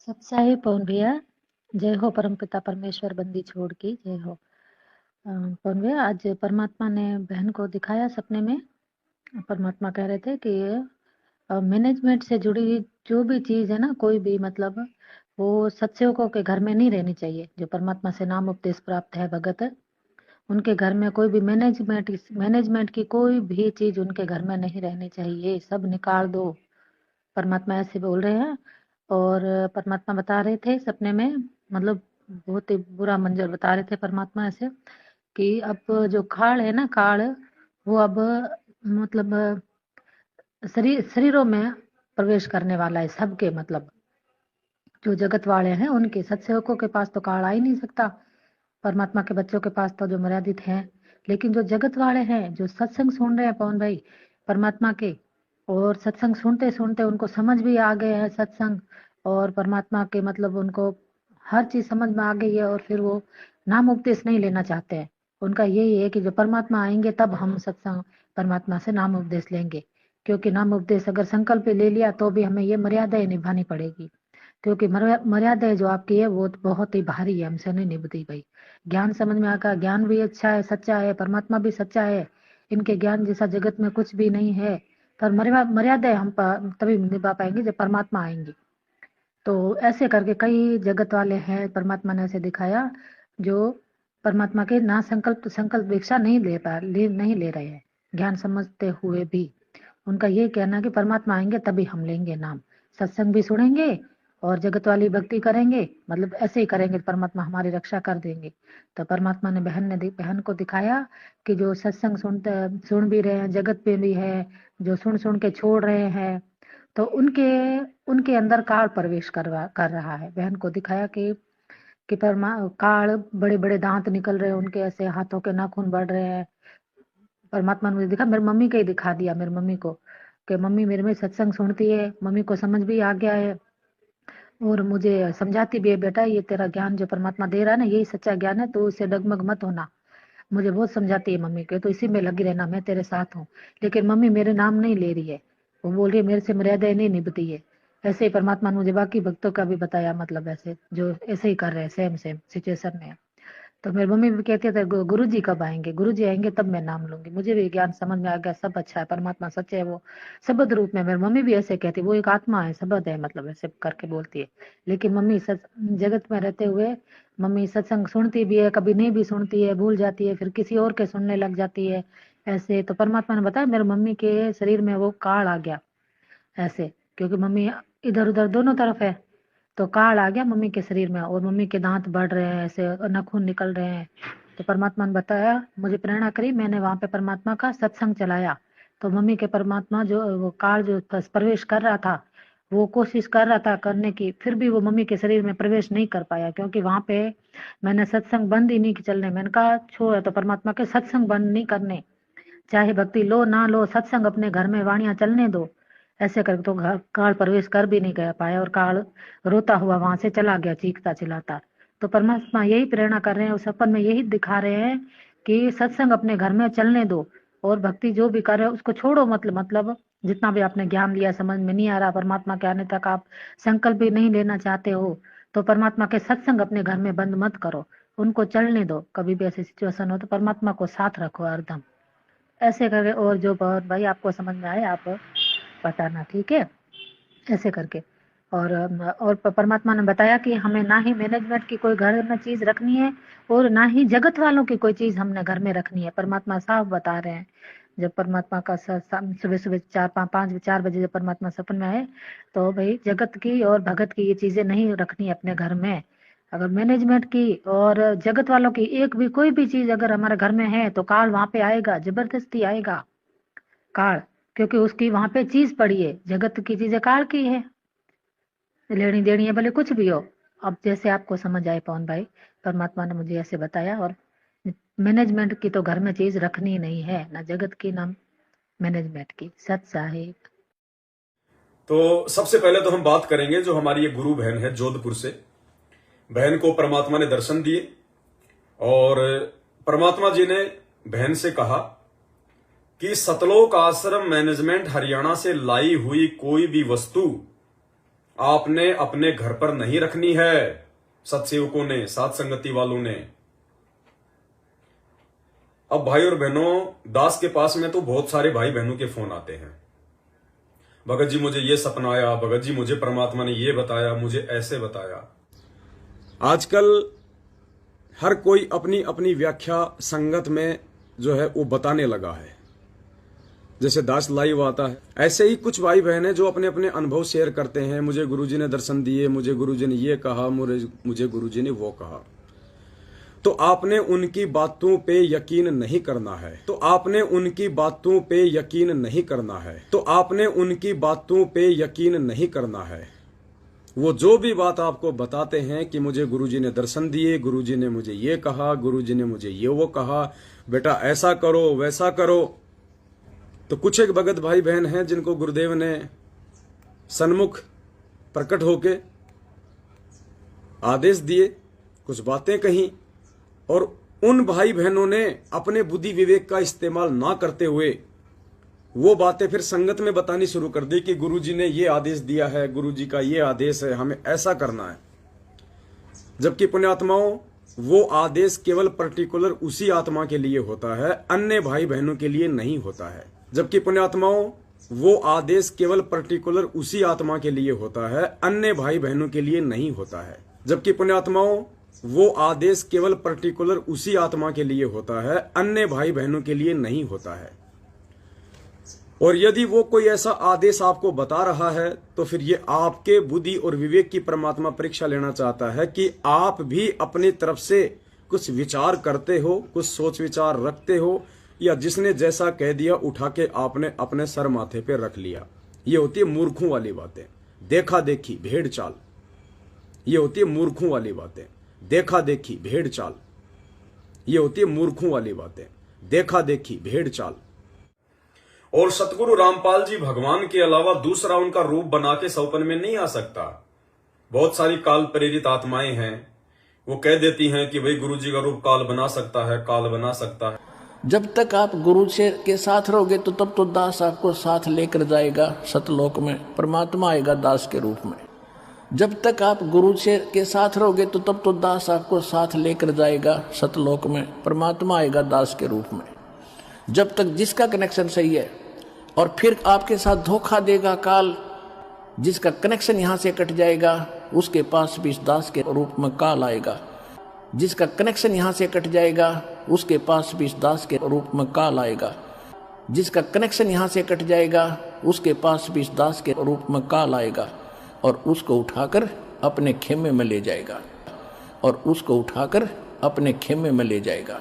सत्साई पवन भैया, जय हो परमपिता परमेश्वर बंदी छोड़ की जय हो। पवन भैया, आज परमात्मा ने बहन को दिखाया सपने में। परमात्मा कह रहे थे कि मैनेजमेंट से जुड़ी जो भी चीज है ना, कोई भी मतलब वो सत्सेवकों के घर में नहीं रहनी चाहिए। जो परमात्मा से नाम उपदेश प्राप्त है भगत है, उनके घर में कोई भी मैनेजमेंट की कोई भी चीज उनके घर में नहीं रहनी चाहिए, सब निकाल दो। परमात्मा ऐसे बोल रहे हैं। और परमात्मा बता रहे थे सपने में, मतलब बहुत ही बुरा मंजर बता रहे थे परमात्मा ऐसे कि अब जो काल है ना, काल वो अब मतलब शरीरों में प्रवेश करने वाला है सबके। मतलब जो जगत वाले हैं उनके सत्सेवकों के पास तो काल आ ही नहीं सकता, परमात्मा के बच्चों के पास तो जो मर्यादित हैं। लेकिन जो जगत वाले हैं, जो सत्संग सुन रहे हैं पवन भाई परमात्मा के, और सत्संग सुनते सुनते उनको समझ भी आ गए है सत्संग और परमात्मा के, मतलब उनको हर चीज समझ में आ गई है, और फिर वो नाम उपदेश नहीं लेना चाहते हैं। उनका यही है कि जो परमात्मा आएंगे तब हम सत्संग परमात्मा से नाम उपदेश लेंगे, क्योंकि नाम उपदेश अगर संकल्प ले लिया तो भी हमें ये मर्यादाएं निभानी पड़ेगी, क्योंकि मर्यादा जो आपकी है वो तो बहुत ही भारी है, हमसे नहीं निभती भाई। ज्ञान समझ में आकर, ज्ञान भी अच्छा है, सच्चा है, परमात्मा भी सच्चा है, इनके ज्ञान जैसा जगत में कुछ भी नहीं है। पर मर्यादा हम तभी निभा पाएंगे जब परमात्मा आएंगे। तो ऐसे करके कई जगत वाले हैं, परमात्मा ने ऐसे दिखाया जो परमात्मा के ना संकल्प संकल्प भिक्षा नहीं ले रहे हैं, ज्ञान समझते हुए भी। उनका ये कहना है कि परमात्मा आएंगे तभी हम लेंगे नाम, सत्संग भी सुनेंगे और जगत वाली भक्ति करेंगे, मतलब ऐसे ही करेंगे परमात्मा हमारी रक्षा कर देंगे। तो परमात्मा ने बहन को दिखाया कि जो सत्संग सुन भी रहे हैं, जगत पे भी है, जो सुन सुन के छोड़ रहे हैं, तो उनके उनके अंदर काल प्रवेश कर रहा है। बहन को दिखाया कि काल, बड़े बड़े दांत निकल रहे हैं उनके, ऐसे हाथों के नाखून बढ़ रहे हैं। परमात्मा ने मुझे दिखा, मेरी मम्मी का ही दिखा दिया, मेरी मम्मी को, कि मम्मी मेरे में सत्संग सुनती है, मम्मी को समझ भी आ गया है और मुझे समझाती भी है, बेटा ये तेरा ज्ञान जो परमात्मा दे रहा है ना, यही सच्चा ज्ञान है, तो उससे डगमग मत होना। मुझे बहुत समझाती है मम्मी के, तो इसी में लगी रहना, मैं तेरे साथ हूँ। लेकिन मम्मी मेरे नाम नहीं ले रही है, वो बोल रही है मेरे से मर्यादाएं नहीं निभती है। ऐसे ही परमात्मा ने मुझे बाकी भक्तों का भी बताया, मतलब ऐसे जो ऐसे ही कर रहे हैं, सेम सेम सिचुएशन में। तो मेरी मम्मी भी कहती थे गुरु जी कब आएंगे, गुरु जी आएंगे तब मैं नाम लूंगी। मुझे भी ज्ञान समझ में आ गया, सब अच्छा है, परमात्मा सच्चे है, वो शब्द रूप में। मेरी मम्मी भी ऐसे कहती, वो एक आत्मा है, शब्द है, मतलब ऐसे करके बोलती है। लेकिन मम्मी जगत में रहते हुए मम्मी सत्संग सुनती भी है, कभी नहीं भी सुनती है, भूल जाती है, फिर किसी और के सुनने लग जाती है ऐसे। तो परमात्मा ने बताया मेरे मम्मी के शरीर में वो काल आ गया ऐसे, क्योंकि मम्मी इधर उधर दोनों तरफ है, तो काल आ गया मम्मी के शरीर में, और मम्मी के दांत बढ़ रहे हैं, ऐसे नाखून निकल रहे हैं। तो परमात्मा ने बताया, मुझे प्रेरणा करी, मैंने वहां पे परमात्मा का सत्संग चलाया। तो मम्मी के परमात्मा जो वो काल जो प्रवेश कर रहा था, वो कोशिश कर रहा था करने की, फिर भी वो मम्मी के शरीर में प्रवेश नहीं कर पाया, क्योंकि वहां पे मैंने सत्संग बंद ही नहीं चलने। मैंने कहा छोड़, तो परमात्मा के सत्संग बंद नहीं करने, चाहे भक्ति लो ना लो, सत्संग अपने घर में वाणियां चलने दो। ऐसे करके तो काल प्रवेश कर भी नहीं गया पाया, और काल रोता हुआ वहां से चला गया, चीखता चिल्लाता। तो परमात्मा यही प्रेरणा कर रहे हैं, उस सपन में यही दिखा रहे हैं कि सत्संग अपने घर में चलने दो, और भक्ति जो भी कर रहे हो उसको छोड़ो। मतलब जितना भी आपने ज्ञान लिया समझ में नहीं आ रहा, परमात्मा के आने तक आप संकल्प भी नहीं लेना चाहते हो, तो परमात्मा के सत्संग अपने घर में बंद मत करो, उनको चलने दो। कभी भी ऐसी सिचुएशन हो तो परमात्मा को साथ रखो हरदम, ऐसे करके। और जो बहुत भाई आपको समझ में आए आप बताना, ठीक है, ऐसे करके। और परमात्मा ने बताया कि हमें ना ही मैनेजमेंट की कोई घर में चीज रखनी है, और ना ही जगत वालों की कोई चीज हमने घर में रखनी है। परमात्मा साफ बता रहे हैं। जब परमात्मा का सुबह सुबह 4 बजे जब परमात्मा सपन में आए, तो भाई जगत की और भगत की ये चीजें नहीं रखनी है अपने घर में। अगर मैनेजमेंट की और जगत वालों की एक भी कोई भी चीज अगर हमारे घर में है, तो काल वहां पे आएगा, जबरदस्ती आएगा काल, क्योंकि उसकी वहां पे चीज पड़ी है, जगत की चीजें काल की है, लेनी देनी है, भले कुछ भी हो। अब जैसे आपको समझ आए पवन भाई, परमात्मा ने मुझे ऐसे बताया। और मैनेजमेंट की तो घर में चीज रखनी नहीं है, ना जगत की ना मैनेजमेंट की, सच साहिब। तो सबसे पहले तो हम बात करेंगे जो हमारी ये गुरु बहन है जोधपुर से। बहन को परमात्मा ने दर्शन दिए और परमात्मा जी ने बहन से कहा कि सतलोक आश्रम मैनेजमेंट हरियाणा से लाई हुई कोई भी वस्तु आपने अपने घर पर नहीं रखनी है। सत्सेवकों ने, साथ संगति वालों ने। अब भाई और बहनों, दास के पास में तो बहुत सारे भाई बहनों के फोन आते हैं। भगत जी मुझे ये सपना आया, भगत जी मुझे परमात्मा ने ये बताया, मुझे ऐसे बताया। आजकल हर कोई अपनी अपनी व्याख्या संगत में जो है वो बताने लगा है। जैसे दास लाइव आता है, ऐसे ही कुछ भाई बहन हैं जो अपने अपने अनुभव शेयर करते हैं। मुझे गुरुजी ने दर्शन दिए, मुझे गुरुजी ने ये कहा, मुझे गुरुजी ने वो कहा। तो आपने उनकी बातों पे यकीन नहीं करना है। तो आपने उनकी बातों पे यकीन नहीं करना है। तो आपने उनकी बातों पे यकीन नहीं करना है। वो जो भी बात आपको बताते हैं कि मुझे गुरुजी ने दर्शन दिए, गुरुजी ने मुझे ये कहा, गुरुजी ने मुझे ये वो कहा, बेटा ऐसा करो वैसा करो। तो कुछ एक भगत भाई बहन हैं जिनको गुरुदेव ने सन्मुख प्रकट होके आदेश दिए, कुछ बातें कही, और उन भाई बहनों ने अपने बुद्धि विवेक का इस्तेमाल ना करते हुए वो बातें फिर संगत में बतानी शुरू कर दी कि गुरुजी ने ये आदेश दिया है, गुरुजी का ये आदेश है, हमें ऐसा करना है। जबकि पुण्यात्माओं, वो आदेश केवल पर्टिकुलर उसी आत्मा के लिए होता है, अन्य भाई बहनों के लिए नहीं होता है। जबकि पुण्यात्माओं, वो आदेश केवल पर्टिकुलर उसी आत्मा के लिए होता है, अन्य भाई बहनों के लिए नहीं होता है। जबकि पुण्यात्माओं, वो आदेश केवल पर्टिकुलर उसी आत्मा के लिए होता है, अन्य भाई बहनों के लिए नहीं होता है। और यदि वो कोई ऐसा आदेश आपको बता रहा है तो फिर ये आपके बुद्धि और विवेक की परमात्मा परीक्षा लेना चाहता है कि आप भी अपनी तरफ से कुछ विचार करते हो, कुछ सोच विचार रखते हो, या जिसने जैसा कह दिया उठा के आपने अपने सर माथे पे रख लिया। ये होती है मूर्खों वाली बातें, देखा देखी भेड़ चाल। ये होती है मूर्खों वाली बातें, देखा देखी भेड़ चाल। ये होती है मूर्खों वाली बातें, देखा देखी भेड़ चाल। और सतगुरु रामपाल जी भगवान के अलावा दूसरा उनका रूप बना के सौपन में नहीं आ सकता। बहुत सारी काल प्रेरित आत्माएं हैं, वो कह देती हैं कि भाई गुरु जी का रूप काल बना सकता है, काल बना सकता है। जब तक आप गुरु से के साथ रहोगे तो तब तो दास आपको साथ लेकर जाएगा सतलोक में, परमात्मा आएगा दास के रूप में। जब तक आप गुरु से के साथ रहोगे तो तब तो दास आपको साथ लेकर जाएगा सतलोक में, परमात्मा आएगा दास के रूप में। जब तक जिसका कनेक्शन सही है, और फिर आपके साथ धोखा देगा काल, जिसका कनेक्शन यहाँ से कट जाएगा उसके पास भी इस दास के रूप में काल आएगा। जिसका कनेक्शन यहाँ से कट जाएगा उसके पास भी इस दास के रूप में काल आएगा। जिसका कनेक्शन यहाँ से कट जाएगा उसके पास भी इस दास के रूप में काल आएगा, और उसको उठाकर अपने खेमे में ले जाएगा, और उसको उठाकर अपने खेमे में ले जाएगा।